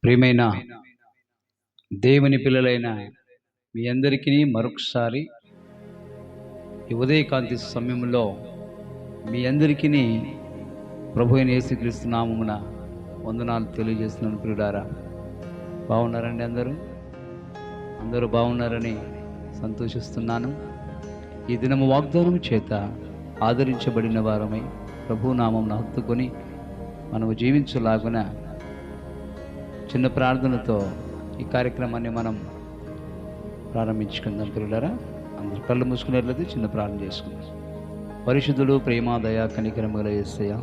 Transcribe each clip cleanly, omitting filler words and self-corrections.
ప్రియమైన దేవుని పిల్లలైన మీ అందరికీ మరొకసారి ఈ ఉదయకాంతి సమయంలో మీ అందరికీ ప్రభు అయిన యేసుక్రీస్తు నామమున వందనాలు తెలియజేస్తున్నాను. ప్రియులారా, బాగున్నారండి? అందరూ బాగున్నారని సంతోషిస్తున్నాను. ఈ దినము వాగ్దానం చేత ఆదరించబడిన వారమై ప్రభు నామమును హత్తుకొని మనము జీవించలాగున చిన్న ప్రార్థనతో ఈ కార్యక్రమాన్ని మనం ప్రారంభించుకుందాం. పిల్లలారా, అందరూ కళ్ళు మూసుకునేట్లయితే చిన్న ప్రార్థన చేసుకుందాం. పరిశుద్ధుడు, ప్రేమ, దయా, కనికరము గల యేసయ్య,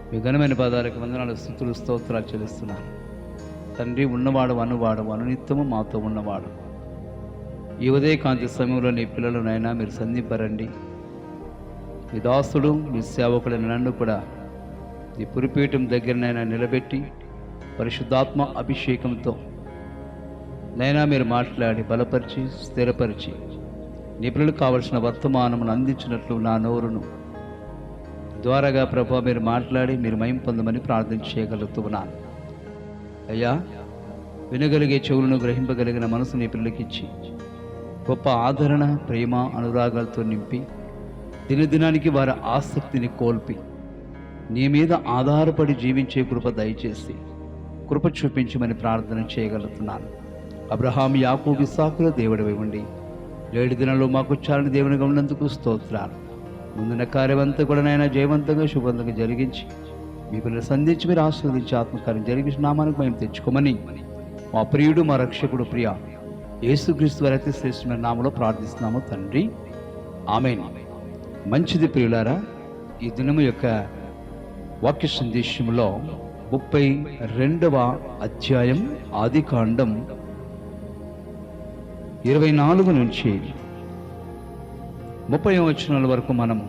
మీ ఘనమైన పాదాలకు వందనాలు, స్తుతులు, స్తోత్రాలు చెల్లిస్తున్నాను. తండ్రి, ఉన్నవాడు, అనువాడు, అనునిత్యము మాతో ఉన్నవాడు. ఈ ఉదయకాంతి సమయంలో నీ పిల్లలనైనా మీరు సంధింపరండి. మీ దాసుడు, మీ సేవకుడైన నన్ను కూడా ఈ పురిపీఠం దగ్గరనైనా నిలబెట్టి పరిశుద్ధాత్మ అభిషేకంతో నైనా మీరు మాట్లాడి బలపరిచి స్థిరపరిచి నీ పిల్లలకు కావలసిన వర్తమానమును అందించినట్లు నా నోరును ద్వారాగా ప్రభు మీరు మాట్లాడి మీరు మహిమ పొందమని ప్రార్థన చేయగలుగుతున్నాను. అయ్యా, వినగలిగే చెవులను గ్రహింపగలిగిన మనసు నీ పిల్లలకి ఇచ్చి గొప్ప ఆదరణ, ప్రేమ, అనురాగాలతో నింపి దినదినానికి వారి ఆసక్తిని కోల్పి నీ మీద ఆధారపడి జీవించే కృప దయచేసి కృప చూపించమని ప్రార్థన చేయగలుగుతున్నాను. అబ్రహాం, యాకోబు, ఇస్సాకుల దేవుడివై ఉండి 7 దినాల్లో మాకు చాలని దేవునిగా ఉన్నందుకు స్తోత్రాలు. ముందున్న కార్యమంతా కూడా నాయన జయవంతంగా శుభంతంగా జరిగించి మీ పిల్లలు సంధించి మీరు ఆస్వాదించి ఆత్మకార్యం జరిగించి నామానికి మేము తెచ్చుకోమని మా ప్రియుడు, మా రక్షకుడు, ప్రియ యేసుక్రీస్తు వారి అతి శ్రేష్టమైన నామములో ప్రార్థిస్తున్నాము తండ్రి, ఆమేన్. మంచిది ప్రియులారా, ఈ దినము యొక్క వాక్య సందేశంలో 32వ అధ్యాయం ఆదికాండం 24 నుంచి 30వ వచనాల వరకు మనం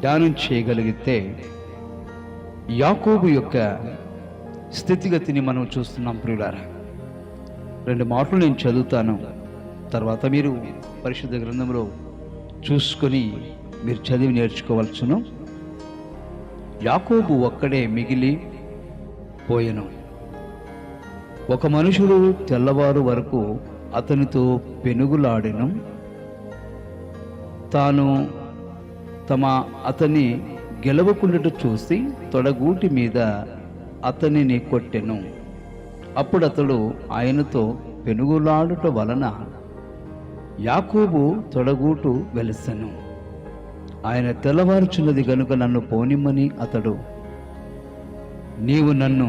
ధ్యానం చేయగలిగితే యాకోబు యొక్క స్థితిగతిని మనం చూస్తున్నాం. ప్రియులారా, 2 మాటలు నేను చదువుతాను, తర్వాత మీరు పరిశుద్ధ గ్రంథంలో చూసుకొని మీరు చదివి నేర్చుకోవాల్సిన. యాకోబు ఒక్కడే మిగిలి పోయెను. ఒక మనుషుడు తెల్లవారు వరకు అతనితో పెనుగులాడెను. తాను అతన్ని గెలవకుండాట చూసి తొడగూటి మీద అతనిని కొట్టెను. అప్పుడు అతడు ఆయనతో పెనుగులాడుట వలన యాకోబు తొడగూటు వెలసెను. ఆయన తెల్లవారుచున్నది గనుక నన్ను పోనిమ్మని అతడు, నీవు నన్ను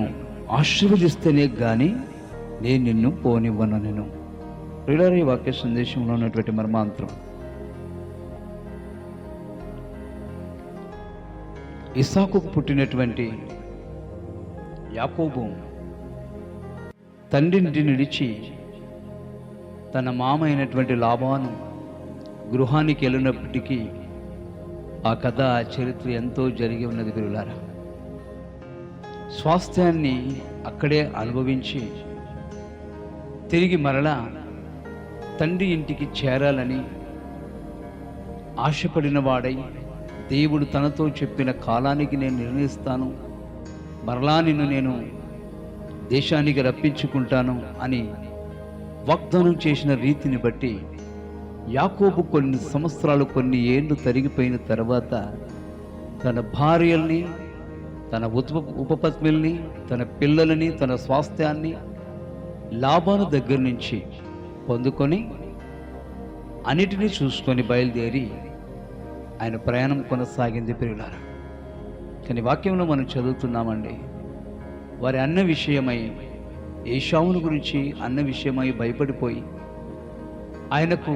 ఆశీర్వదిస్తేనే గాని నేను నిన్ను పోనివ్వను నేను. ప్రియులారా, ఈ వాక్య సందేశంలో ఉన్నటువంటి మర్మాంతరం, ఇస్సాకుకు పుట్టినటువంటి యాకోబు తండ్రిని నిలిచి తన మామ అయినటువంటి లాబాను గృహానికి వెళ్ళినప్పటికీ ఆ కథ, ఆ చరిత్ర ఎంతో జరిగి ఉన్నది. ప్రియులారా, స్వాస్థ్యాన్ని అక్కడే అనుభవించి తిరిగి మరలా తండ్రి ఇంటికి చేరాలని ఆశపడిన వాడై, దేవుడు తనతో చెప్పిన కాలానికి నేను నిర్ణయిస్తాను, మరలా నిన్ను నేను దేశానికి రప్పించుకుంటాను అని వాగ్దానం చేసిన రీతిని బట్టి యాకోబు కొన్ని సంవత్సరాలు, కొన్ని ఏళ్ళు తరిగిపోయిన తర్వాత తన భార్యల్ని, తన ఉపపత్నుల్ని, తన పిల్లలని, తన స్వాస్థ్యాన్ని లాబాను దగ్గర నుంచి పొందుకొని అన్నిటినీ చూసుకొని బయలుదేరి ఆయన ప్రయాణం కొనసాగింది. ప్రియులారా, కానీ వాక్యంలో మనం చదువుతున్నామండి, వారి అన్న విషయమై, ఏశావును గురించి అన్న విషయమై భయపడిపోయి ఆయనకు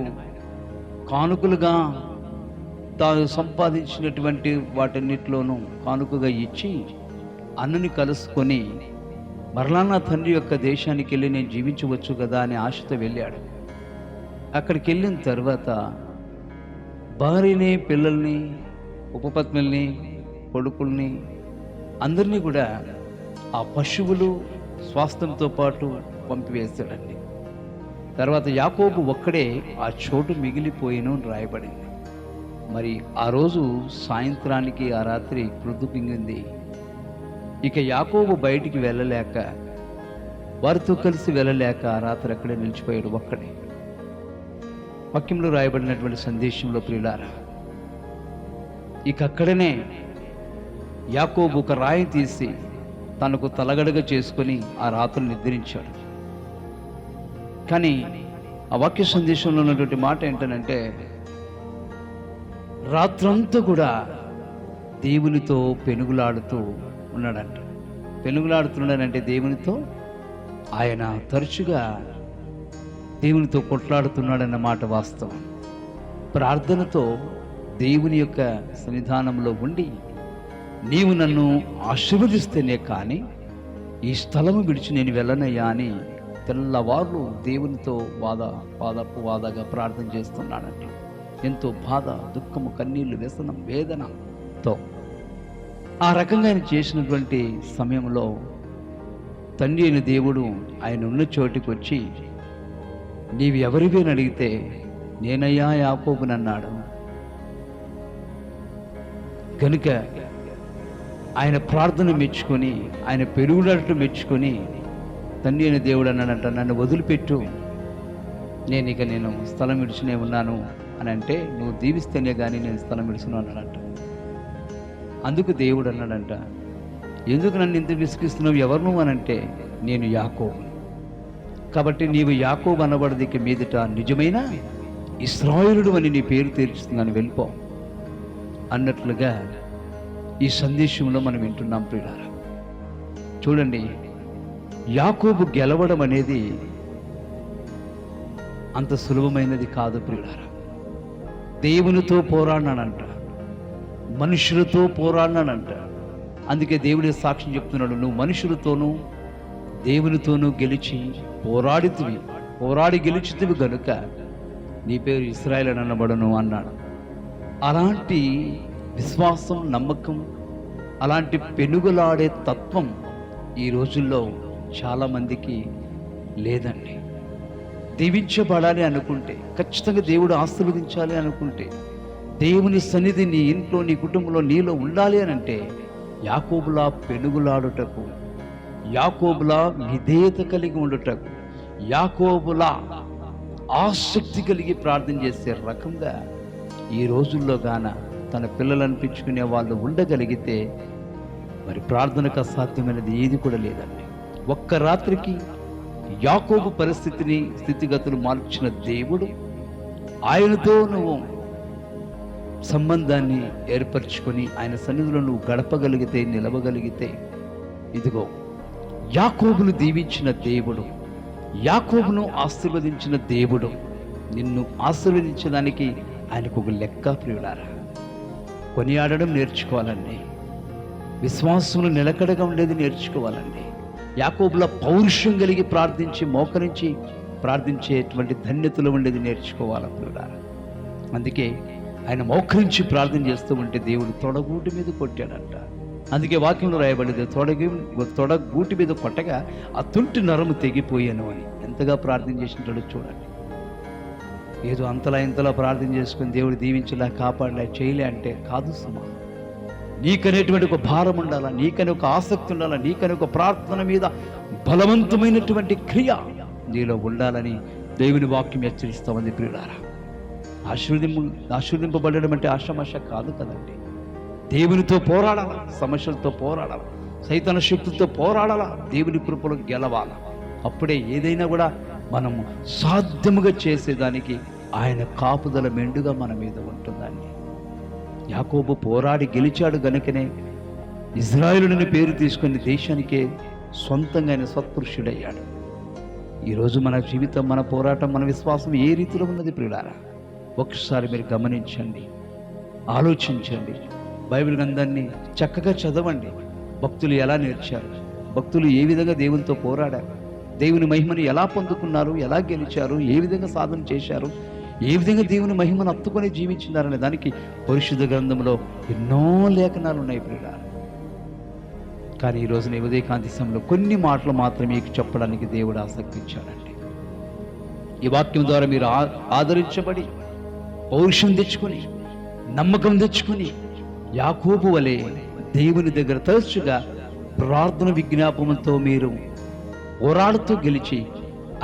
కానుకలుగా తాను సంపాదించినటువంటి వాటన్నిటిలోనూ కానుకగా ఇచ్చి అన్నని కలుసుకొని మరలా నా తండ్రి యొక్క దేశానికి వెళ్ళి నేను జీవించవచ్చు కదా అనే ఆశతో వెళ్ళాడు. అక్కడికి వెళ్ళిన తర్వాత భార్యని, పిల్లల్ని, ఉపపత్నుల్ని, కొడుకుల్ని అందరినీ కూడా ఆ పశువులు స్వాస్థ్యంతో పాటు పంపివేస్తాడండి. తర్వాత యాకోబు ఒక్కడే ఆ చోటు మిగిలిపోయిను రాయబడింది. మరి ఆ రోజు సాయంత్రానికి, ఆ రాత్రి ప్రొద్దుపింగింది. ఇక యాకోబు బయటికి వెళ్ళలేక వారితో కలిసి వెళ్ళలేక రాత్రి అక్కడే నిలిచిపోయాడు ఒక్కడే. వాక్యంలో రాయబడినటువంటి సందేశంలో ప్రియులారా, ఇక అక్కడనే యాకోబు ఒక రాయి తీసి తనకు తలగడగా చేసుకొని ఆ రాత్రి నిద్రించాడు. కానీ ఆ వాక్య సందేశంలో ఉన్నటువంటి మాట ఏంటనంటే, రాత్రంతా కూడా దేవునితో పెనుగులాడుతూ ఉన్నాడంట. పెనుగులాడుతున్నాడంటే దేవునితో ఆయన తరచుగా దేవునితో కొట్లాడుతున్నాడన్న మాట వాస్తవం. ప్రార్థనతో దేవుని యొక్క సన్నిధానంలో ఉండి, నీవు నన్ను ఆశీర్వదిస్తేనే కానీ ఈ స్థలము విడిచి నేను వెళ్ళనయ్యా అని తెల్లవారు దేవునితో వాదగా ప్రార్థన చేస్తున్నాడంట. ఎంతో బాధ, దుఃఖము, కన్నీళ్లు, వ్యసనం, వేదనతో ఆ రకంగా ఆయన చేసినటువంటి సమయంలో తండ్రి అయిన దేవుడు ఆయన ఉన్న చోటికి వచ్చి, నీవు ఎవరివి అని అడిగితే, నేనయ్యా యాకోబునన్నాడు. కనుక ఆయన ప్రార్థన మెచ్చుకొని, ఆయన పెరుగులాటలు మెచ్చుకొని తండ్రి అయిన దేవుడు అన్నాడంట, నన్ను వదిలిపెట్టు, నేను స్థలం విడిచినే ఉన్నాను అని అంటే, నువ్వు దీవిస్తేనే కానీ నేను స్థలం విడిచును అన్నాడంట. అందుకు దేవుడు అన్నాడంట, ఎందుకు నన్ను ఇంత విసిగిస్తున్నావు, ఎవరు నువ్వు అని అంటే, నేను యాకోబు. కాబట్టి నీవు యాకోబు అనబడదికి మీదట నిజమైన ఇశ్రాయేలుడు అని నీ పేరు తీర్చుతున్నాను, వెళ్ళిపో అన్నట్లుగా ఈ సందేశంలో మనం వింటున్నాం ప్రియులారా. చూడండి, యాకోబు గెలవడం అనేది అంత సులభమైనది కాదు ప్రియులారా. దేవునితో పోరాడినానంట, మనుషులతో పోరాడినానంట. అందుకే దేవుడే సాక్ష్యం చెప్తున్నాడు, నువ్వు మనుషులతోనూ దేవునితోనూ పోరాడి గెలిచితివి గనుక నీ పేరు ఇశ్రాయేలు అనబడును అన్నాడు. అలాంటి విశ్వాసం, నమ్మకం, అలాంటి పెనుగులాడే తత్వం ఈ రోజుల్లో చాలామందికి లేదండి. దీవించబడాలి అనుకుంటే, ఖచ్చితంగా దేవుడు ఆశీర్వదించాలి అనుకుంటే, దేవుని సన్నిధి నీ ఇంట్లో, నీ కుటుంబంలో, నీలో ఉండాలి అని అంటే, యాకోబులా పెనుగులాడుటకు, యాకోబులా విధేయత కలిగి ఉండుటకు, యాకోబులా ఆసక్తి కలిగి ప్రార్థన చేసే రకంగా ఈ రోజుల్లో గాన తన పిల్లలు అనిపించుకునే వాళ్ళు ఉండగలిగితే, మరి ప్రార్థనకు అసాధ్యమైనది ఏది కూడా లేదండి. ఒక్క రాత్రికి యాకోబు స్థితిగతులు మార్చిన దేవుడు, ఆయనతో నువ్వు సంబంధాన్ని ఏర్పరచుకొని ఆయన సన్నిధిలో నువ్వు గడపగలిగితే, నిలవగలిగితే, ఇదిగో యాకోబును దీవించిన దేవుడు, యాకోబును ఆశీర్వదించిన దేవుడు నిన్ను ఆశీర్వదించడానికి ఆయనకు ఒక లెక్క ప్రియులారా. కొనియాడడం నేర్చుకోవాలండి, విశ్వాసంలో నిలకడగా ఉండేది నేర్చుకోవాలండి. యాకోబులా పౌరుషం కలిగి ప్రార్థించి, మోకరించి ప్రార్థించేటువంటి ధన్యతలో ఉండేది నేర్చుకోవాలి ప్రియులారా. అందుకే ఆయన మోకరించి ప్రార్థన చేస్తూ ఉంటే దేవుడు తొడగూటి మీద కొట్టాడంట. అందుకే వాక్యంలో రాయబడింది, తొడగూటి మీద కొట్టగా ఆ తుంటి నరము తెగిపోయాను అని. ఎంతగా ప్రార్థన చేసినట్టు చూడండి. ఏదో అంతలా ఇంతలా ప్రార్థన చేసుకుని దేవుడు దీవించలే, కాపాడలే, చేయలే అంటే కాదు సుమా. నీకనేటువంటి ఒక భారం ఉండాలా, నీకనే ఒక ఆసక్తి ఉండాలా, నీకనే ఒక ప్రార్థన మీద బలవంతమైనటువంటి క్రియ నీలో ఉండాలని దేవుని వాక్యం హెచ్చరిస్తూ ఉంది ప్రియులారా. ఆశీర్వదింపబడడం అంటే ఆషామాష కాదు కదండి. దేవునితో పోరాడాల, సమస్యలతో పోరాడాల, సైతాన శక్తులతో పోరాడాల, దేవుని కృపలో గెలవాల. అప్పుడే ఏదైనా కూడా మనము సాధ్యముగా చేసేదానికి ఆయన కాపుదల మెండుగా మన మీద ఉంటుందండి. యాకోబు పోరాడి గెలిచాడు గనుకనే ఇజ్రాయేలుని పేరు తీసుకుని దేశానికే సొంతంగా ఆయన సత్పురుషుడయ్యాడు. ఈరోజు మన జీవితం, మన పోరాటం, మన విశ్వాసం ఏ రీతిలో ఉన్నది ప్రియులారా? ఒకసారి మీరు గమనించండి, ఆలోచించండి. బైబిల్ గ్రంథాన్ని చక్కగా చదవండి. భక్తులు ఎలా నేర్చారు, భక్తులు ఏ విధంగా దేవునితో పోరాడారు, దేవుని మహిమను ఎలా పొందుకున్నారు, ఎలా గెలిచారు, ఏ విధంగా సాధన చేశారు, ఏ విధంగా దేవుని మహిమను అత్తుకొని జీవించినారనే దానికి పరిశుద్ధ గ్రంథంలో ఎన్నో లేఖనాలు ఉన్నాయి ప్రియులారా. కానీ ఈరోజు నీ ఉదయకాంతి సమయంలో కొన్ని మాటలు మాత్రం మీకు చెప్పడానికి దేవుడు ఆసక్తి ఇచ్చాడండి. ఈ వాక్యం ద్వారా మీరు ఆదరించబడి పౌరుషం తెచ్చుకొని, నమ్మకం తెచ్చుకొని, యాకోబు వలె దేవుని దగ్గర తరచుగా ప్రార్థన విజ్ఞాపనతో మీరు పోరాడుతూ గెలిచి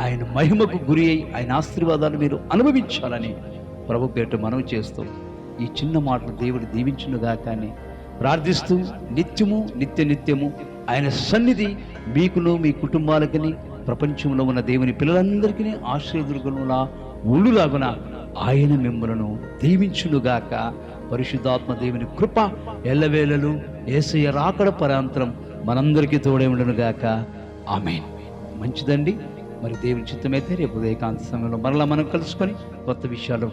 ఆయన మహిమకు గురి అయి ఆయన ఆశీర్వాదాలు మీరు అనుభవించాలని ప్రభు పేట మనవి చేస్తూ ఈ చిన్న మాటలు దేవుడు దీవించునుగా కానీ ప్రార్థిస్తూ నిత్యము ఆయన సన్నిధి మీకును మీ కుటుంబాలకి ప్రపంచంలో ఉన్న దేవుని పిల్లలందరికీ ఆశీర్వదులుగులా ఉండులాగున ఆయన మిమ్మలను దీవించునుగాక. పరిశుద్ధాత్మ దేవుని కృప ఎల్లవేళలు యేసయ్య రాకడ పరాంతరం మనందరికీ తోడే ఉండునుగాక. ఆమేన్. మంచిదండి. మరి దేవుని చిత్తమైతే రేపు ఉదయకాంత సమయంలో మరలా మనం కలుసుకొని కొత్త విషయాలు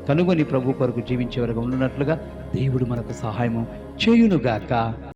కనుగొని ప్రభు కొరకు జీవించే వరకు ఉండునట్లుగా దేవుడు మనకు సహాయము చేయునుగాక.